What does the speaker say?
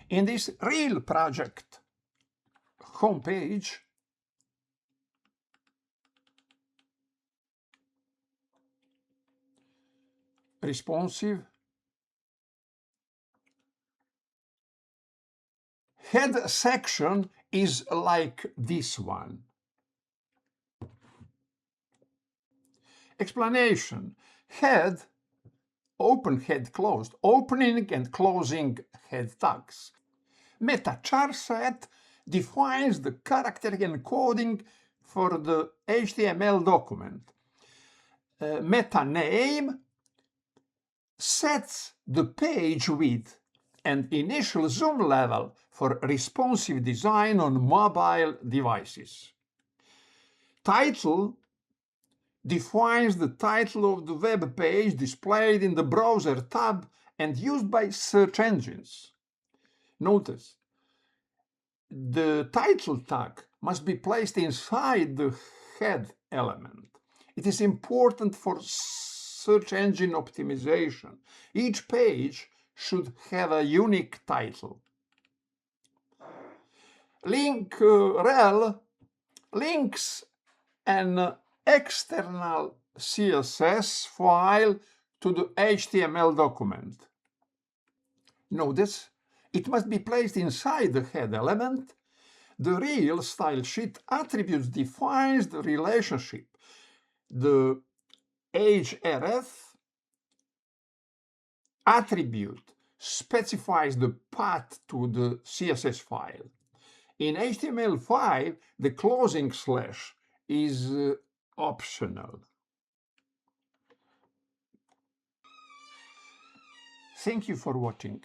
In this real project homepage, responsive, head section is like this one. Explanation: head, open head closed, opening and closing head tags. Meta charset defines the character encoding for the HTML document. Meta name sets the page width and initial zoom level for responsive design on mobile devices. Title defines the title of the web page displayed in the browser tab and used by search engines. Notice, the title tag must be placed inside the head element. It is important for search engine optimization. Each page should have a unique title. Link rel links an external CSS file to the HTML document. Notice, it must be placed inside the head element. The real stylesheet attributes defines the relationship. The href attribute specifies the path to the CSS file. In HTML5, the closing slash is optional. Thank you for watching.